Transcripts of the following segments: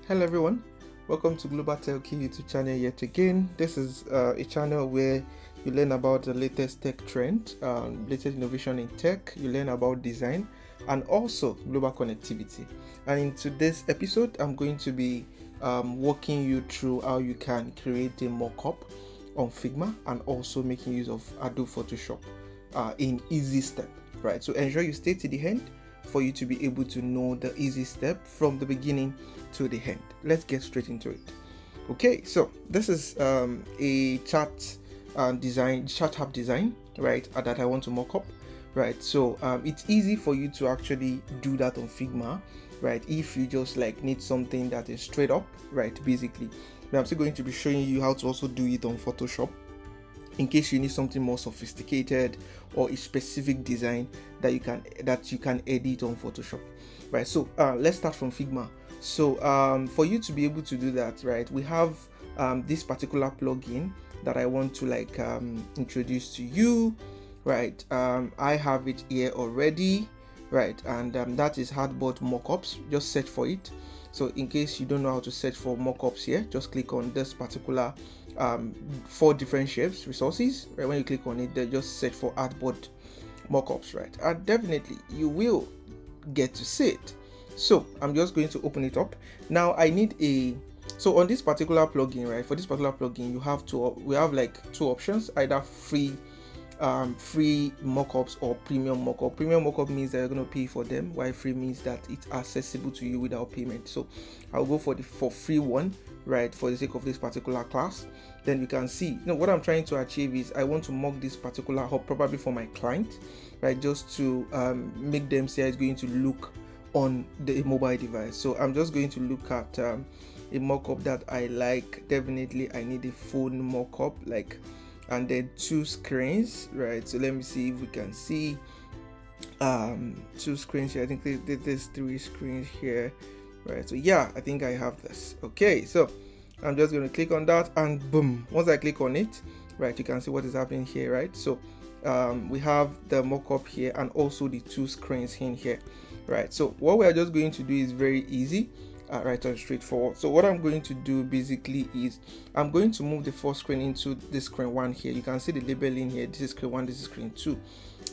Hello everyone, welcome to Global Tech YouTube channel yet again. This is a channel where you learn about the latest tech trend, latest innovation in tech, you learn about design and also global connectivity. And in today's episode, I'm going to be walking you through how you can create a mock-up on Figma and also making use of Adobe Photoshop in easy step, right? So ensure you stay to the end for you to be able to know the easy step from the beginning to the end. Let's get straight into it. Okay, so this is a chat app design, right, that I want to mock up, right? So it's easy for you to actually do that on Figma, right, if you just like need something that is straight up, right, basically. But I'm still going to be showing you how to also do it on Photoshop in case you need something more sophisticated or a specific design that you can edit on Photoshop, right? So let's start from Figma. So for you to be able to do that, right, we have this particular plugin that I want to like introduce to you, right? I have it here already, right? And that is Hardboard Mockups. Just search for it. So in case you don't know how to search for mockups here, just click on this particular 4 different shapes resources, right? When you click on it, they just search for Hardboard Mockups, right? And definitely you will get to see it. So I'm just going to open it up now. I need so on this particular plugin, right, for this particular plugin we have like 2 options, either free mockups or premium mockup. Premium mockup means that you're going to pay for them, while free means that it's accessible to you without payment. So I'll go for the free one, right, for the sake of this particular class. Then you can see, what I'm trying to achieve is I want to mock this particular hub probably for my client, right, just to make them see how it's going to look on the mobile device. So I'm just going to look at a mockup that I like. Definitely I need a phone mockup, like, and then 2 screens, right? So let me see if we can see 2 screens here. I think there's 3 screens here, right? So yeah, I think I have this. Okay, so I'm just going to click on that and boom, once I click on it, right, you can see what is happening here, right? So we have the mockup here and also the 2 screens in here, right? So what we are just going to do is very easy, right, and straightforward. So what I'm going to do basically is I'm going to move the first screen into this screen 1 here. You can see the label in here. This is screen 1, this is screen 2,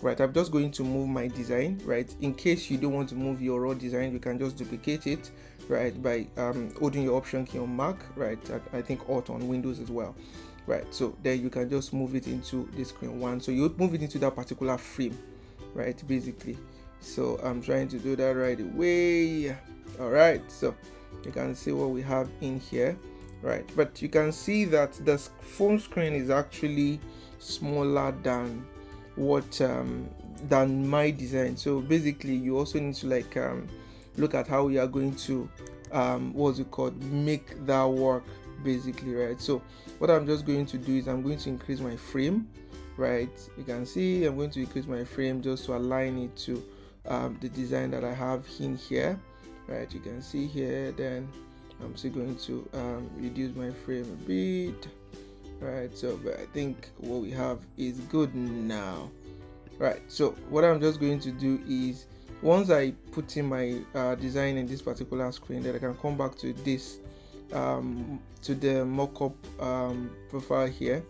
right? I'm just going to move my design, right? In case you don't want to move your raw design, you can just duplicate it, right, by holding your option key on Mac, right? I think Alt on Windows as well, right? So then you can just move it into this screen 1. So you move it into that particular frame, right, basically. So I'm trying to do that right away. All right, so you can see what we have in here, right? But you can see that the phone screen is actually smaller than what than my design. So basically you also need to like look at how we are going to what's it called, make that work basically, right? So what I'm just going to do is I'm going to increase my frame, right? You can see I'm going to increase my frame just to align it to the design that I have in here, right? You can see here. Then I'm still going to reduce my frame a bit, right? So but I think what we have is good now, right? So what I'm just going to do is once I put in my design in this particular screen, then I can come back to this to the mockup profile here.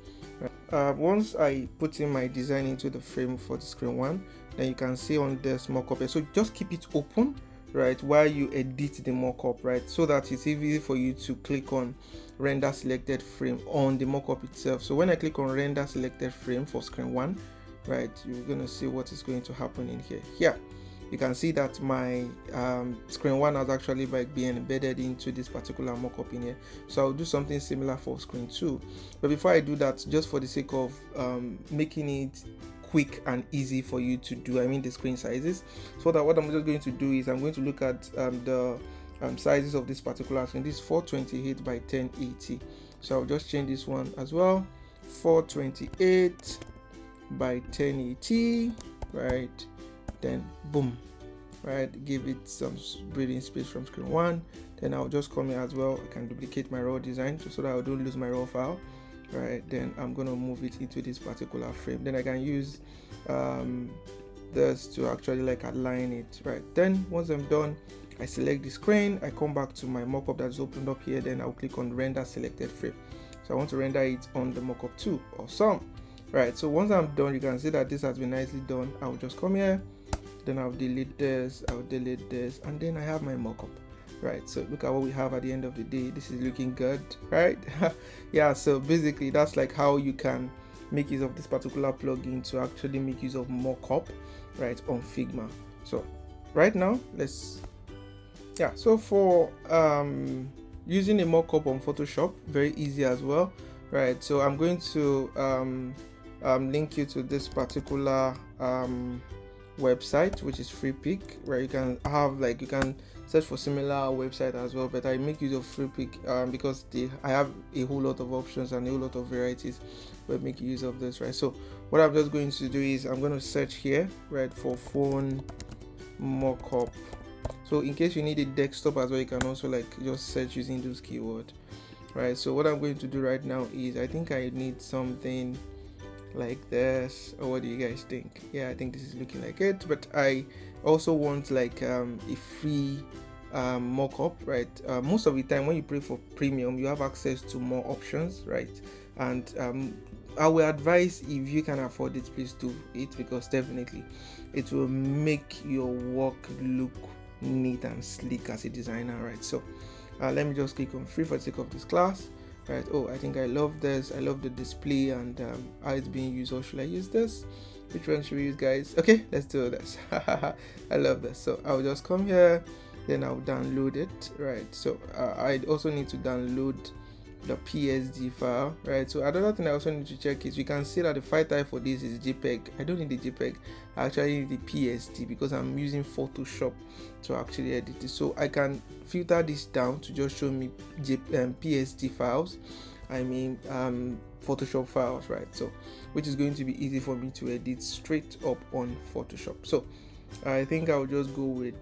Once I put in my design into the frame for the screen 1, then you can see on this mockup here. So just keep it open, right, while you edit the mockup, right, so that it's easy for you to click on render selected frame on the mockup itself. So when I click on render selected frame for screen 1, right, you're gonna see what is going to happen in here. Here you can see that my screen 1 has actually like being embedded into this particular mockup in here. So I'll do something similar for screen 2. But before I do that, just for the sake of making it quick and easy for you to do, I mean the screen sizes, so that what I'm just going to do is I'm going to look at the sizes of this particular screen. This is 428 by 1080. So I'll just change this one as well, 428 by 1080, right? Then boom, right, give it some breathing space from screen 1. Then I'll just come here as well. I can duplicate my raw design so that I don't lose my raw file, right? Then I'm gonna move it into this particular frame. Then I can use this to actually like align it, right? Then once I'm done, I select the screen, I come back to my mockup that's opened up here, then I'll click on render selected frame. So I want to render it on the mockup too. Awesome. Right, so once I'm done, you can see that this has been nicely done. I'll just come here, then I'll delete this, and then I have my mockup. Right, so look at what we have at the end of the day. This is looking good, right? Yeah, so basically that's like how you can make use of this particular plugin to actually make use of mockup, right, on Figma. So right now, so for using a mockup on Photoshop, very easy as well, right? So I'm going to link you to this particular website, which is FreePic, where you can have you can search for similar website as well, but I make use of FreePic because I have a whole lot of options and a whole lot of varieties where make use of this, right? So what I'm just going to do is I'm going to search here, right, for phone mockup. So in case you need a desktop as well, you can also just search using those keywords, right? So what I'm going to do right now is I think I need something like this, or what do you guys think? Yeah, I think this is looking like it, but I also want a free mockup, right? Most of the time when you pay for premium, you have access to more options, right? And I will advise, if you can afford it, please do it, because definitely it will make your work look neat and sleek as a designer, right? So let me just click on free for the sake of this class, right? Oh, I think I love this. I love the display and how it's being used. Or should I use this? Which one should we use, guys? Okay, let's do this. I love this. So I'll just come here, then I'll download it, right? So I also need to download the PSD file, right? So another thing I also need to check is you can see that the file type for this is JPEG. I don't need the JPEG, I actually need the PSD because I'm using Photoshop to actually edit it. So I can filter this down to just show me PSD files, Photoshop files, right? So which is going to be easy for me to edit straight up on Photoshop. So I think I'll just go with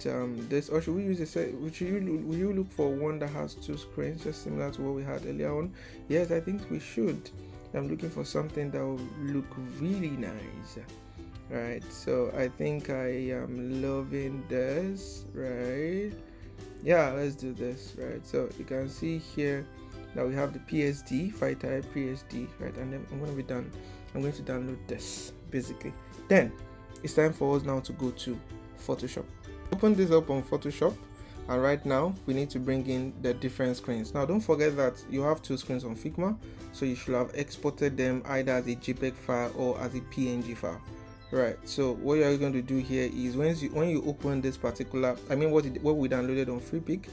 this, or should we use will you look for one that has two screens, just similar to what we had earlier on? Yes, I think we should. I'm looking for something that will look really nice, right? So I think I am loving this, right? Yeah, let's do this, right? So you can see here that we have the PSD file type PSD, right? And then I'm going to download this basically. Then it's time for us now to go to Photoshop. Open this up on Photoshop, and right now we need to bring in the different screens. Now don't forget that you have two screens on Figma, so you should have exported them either as a JPEG file or as a PNG file, right? So what you are going to do here is when you open this particular, what we downloaded on FreePic,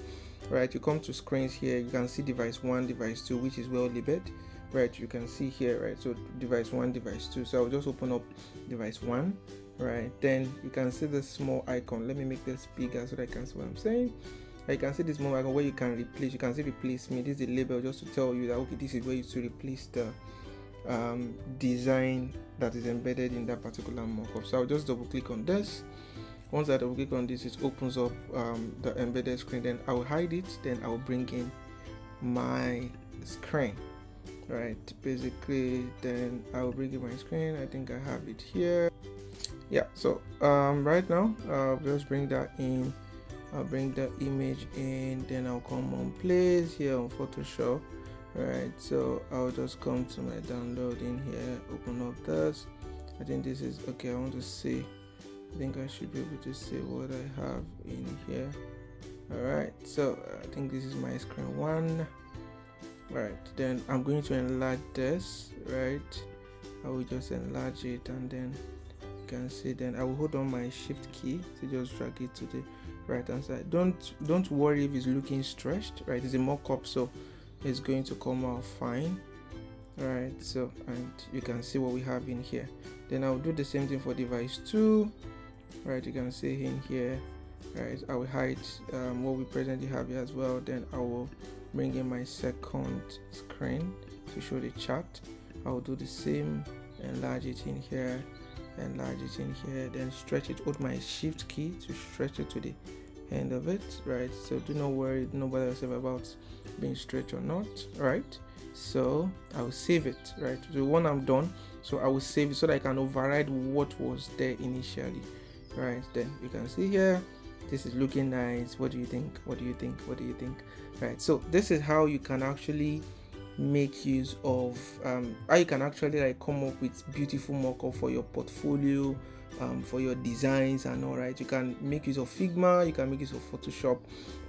right, you come to screens here, you can see device 1, device 2, which is well labeled, right? You can see here, right? So device 1, device 2. So I'll just open up device 1, right? Then you can see the small icon. Let me make this bigger so that I can see what I'm saying. You can see this small icon where you can replace. You can see replace me. This is a label just to tell you that okay, this is where you to replace the design that is embedded in that particular mockup. So I'll just double click on this. Once I double click on this, it opens up the embedded screen. Then I'll hide it. Then I'll bring in my screen, right? Basically, then I'll bring in my screen. I think I have it here. Yeah, so right now I'll just bring that in. I'll bring the image in, then I'll come on place here on Photoshop, right? So I'll just come to my download in here, open up this. I think this is okay. I want to see, I think I should be able to see what I have in here. All right, so I think this is my screen 1. Right, then I'm going to enlarge this, right? I will just enlarge it, and then you can see, then I will hold on my shift key to just drag it to the right hand side. Don't worry if it's looking stretched, right? It's a mock-up, so it's going to come out fine, right? So, and you can see what we have in here. Then I'll do the same thing for device 2, right? You can see in here, right? I will hide what we presently have here as well. Then I will bring in my second screen to show the chart. I will do the same, enlarge it in here, enlarge it in here, then stretch it. Hold my shift key to stretch it to the end of it, right? So do not worry, nobody else about being stretched or not, right? So I will save it, right? So when I'm done, so I will save it so that I can override what was there initially, right? Then you can see here this is looking nice, what do you think, what do you think, what do you think, right? So this is how you can actually make use of how you can actually like come up with beautiful mock-up for your portfolio, for your designs and all, right? You can make use of Figma, you can make use of Photoshop,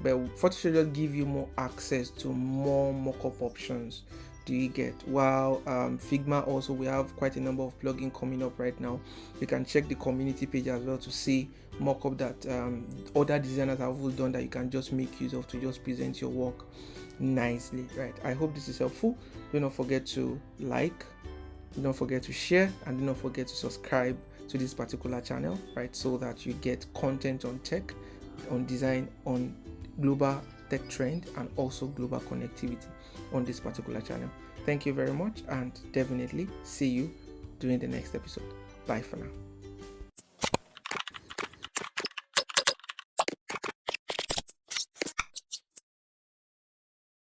but Photoshop just give you more access to more mock-up options. Do you get? While Figma also, we have quite a number of plugins coming up right now. You can check the community page as well to see mock-up that other designers have also done that you can just make use of to just present your work nicely, right? I hope this is helpful. Do not forget to like, do not forget to share, and do not forget to subscribe to this particular channel, right? So that you get content on tech, on design, on global tech trend, and also global connectivity on this particular channel. Thank you very much, and definitely see you during the next episode. Bye for now.